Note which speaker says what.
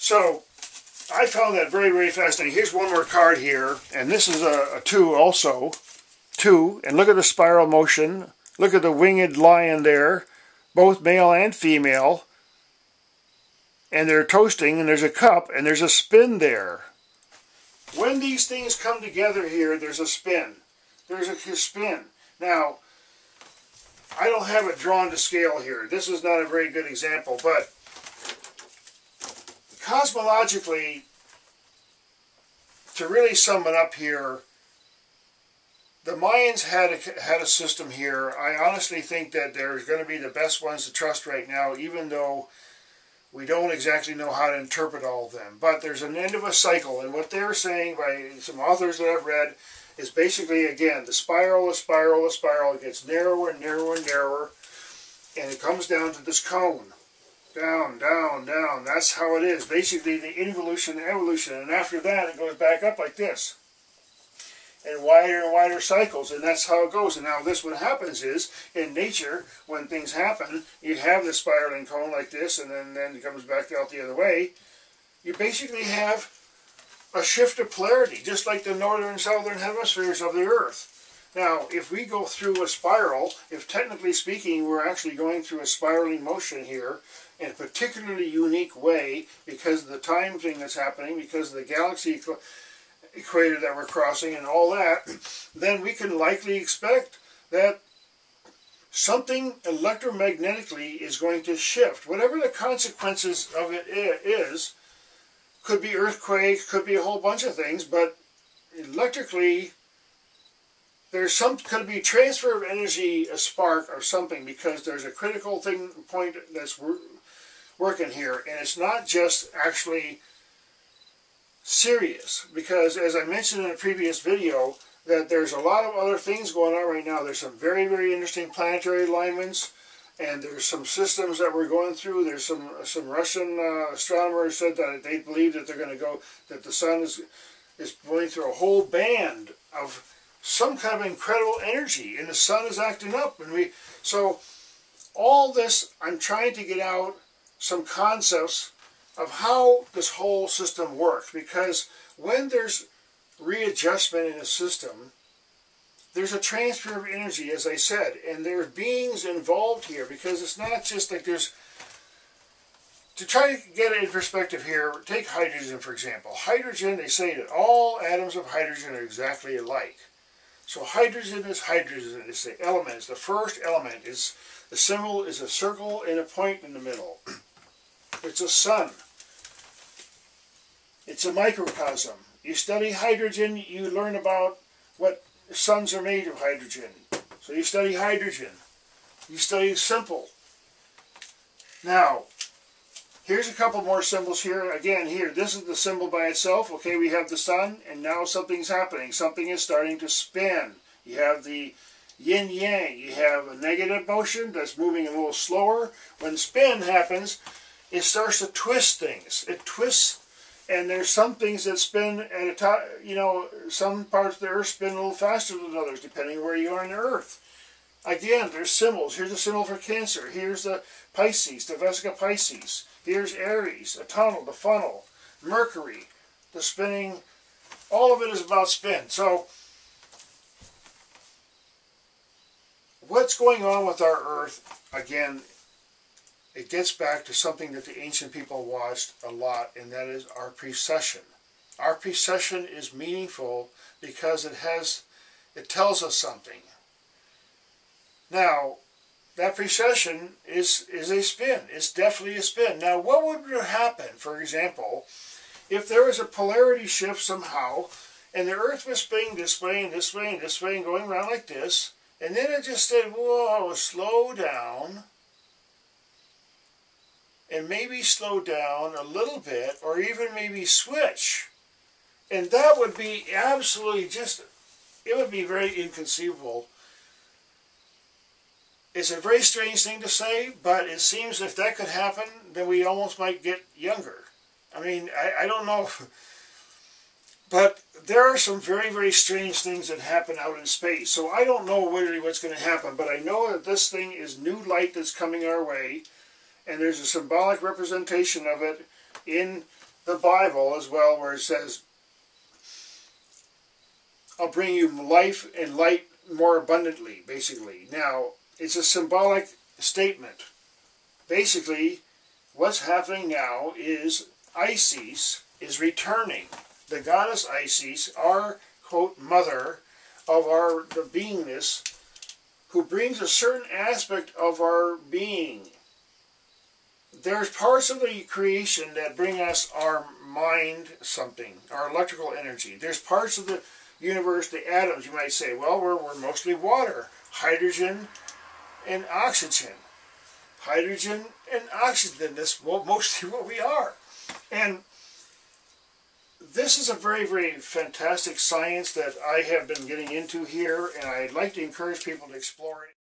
Speaker 1: So I found that very, very fascinating. Here's one more card here, and this is a 2 also. 2, and look at the spiral motion. Look at the winged lion there, both male and female. And they're toasting, and there's a cup, and there's a spin there. When these things come together here, there's a spin. There's a spin. Now, I don't have it drawn to scale here. This is not a very good example, but cosmologically, to really sum it up here, the Mayans had a system here. I honestly think that they're going to be the best ones to trust right now, even though we don't exactly know how to interpret all of them. But there's an end of a cycle, and what they're saying by some authors that I've read is basically, again, the spiral, the spiral, the spiral. It gets narrower and narrower and narrower, and it comes down to this cone. Down, down, down. That's how it is. Basically, the involution and evolution. And after that, it goes back up like this. And wider cycles, and that's how it goes. And now this, what happens is, in nature, when things happen, you have the spiraling cone like this, and then it comes back out the other way. You basically have a shift of polarity, just like the northern and southern hemispheres of the Earth. Now, if we go through a spiral, if technically speaking, we're actually going through a spiraling motion here, in a particularly unique way, because of the time thing that's happening, because of the galaxy equator that we're crossing and all that, then we can likely expect that something electromagnetically is going to shift. Whatever the consequences of it is, could be earthquake, could be a whole bunch of things, but electrically, there's could be transfer of energy, a spark or something, because there's a critical point that's working here, and it's not just actually Sirius, because as I mentioned in a previous video, that there's a lot of other things going on right now. There's some very, very interesting planetary alignments, and there's some systems that we're going through. There's some Russian astronomers said that they believe that they're going to go, that the sun is going through a whole band of some kind of incredible energy, and the sun is acting up, and so all this, I'm trying to get out some concepts of how this whole system works, because when there's readjustment in a system, there's a transfer of energy, as I said, and there's beings involved here, because it's not just like there's, to try to get it in perspective here, take hydrogen for example. Hydrogen, they say that all atoms of hydrogen are exactly alike. So hydrogen is hydrogen, it's the element, it's the first element, it's, the symbol is a circle and a point in the middle. It's a sun. It's a microcosm. You study hydrogen, you learn about what suns are made of hydrogen. So you study hydrogen. You study simple. Now, here's a couple more symbols here. Again, here, this is the symbol by itself. Okay, we have the sun, and now something's happening. Something is starting to spin. You have the yin-yang. You have a negative motion that's moving a little slower. When spin happens, it starts to twist things. It twists, and there's some things that spin at a time, you know, some parts of the Earth spin a little faster than others, depending where you are on the Earth. Again, there's symbols. Here's a symbol for Cancer. Here's the Pisces, the Vesica Pisces. Here's Aries, a tunnel, the funnel. Mercury, the spinning. All of it is about spin. So, what's going on with our Earth, again, it gets back to something that the ancient people watched a lot, and that is our precession. Our precession is meaningful because it tells us something. Now, that precession is a spin. It's definitely a spin. Now, what would happen, for example, if there was a polarity shift somehow, and the Earth was spinning this way and this way and this way and going around like this, and then it just said, whoa, slow down, and maybe slow down a little bit, or even maybe switch. And that would be absolutely just, it would be very inconceivable. It's a very strange thing to say, but it seems if that could happen, then we almost might get younger. I mean, I don't know. But there are some very, very strange things that happen out in space. So I don't know really what's going to happen, but I know that this thing is new light that's coming our way. And there's a symbolic representation of it in the Bible as well, where it says, I'll bring you life and light more abundantly, basically. Now, it's a symbolic statement. Basically, what's happening now is Isis is returning. The goddess Isis, our, quote, mother of the beingness, who brings a certain aspect of our being. There's parts of the creation that bring us our mind something, our electrical energy. There's parts of the universe, the atoms, you might say, well, we're mostly water, hydrogen and oxygen. Hydrogen and oxygen, that's mostly what we are. And this is a very, very fantastic science that I have been getting into here, and I'd like to encourage people to explore it.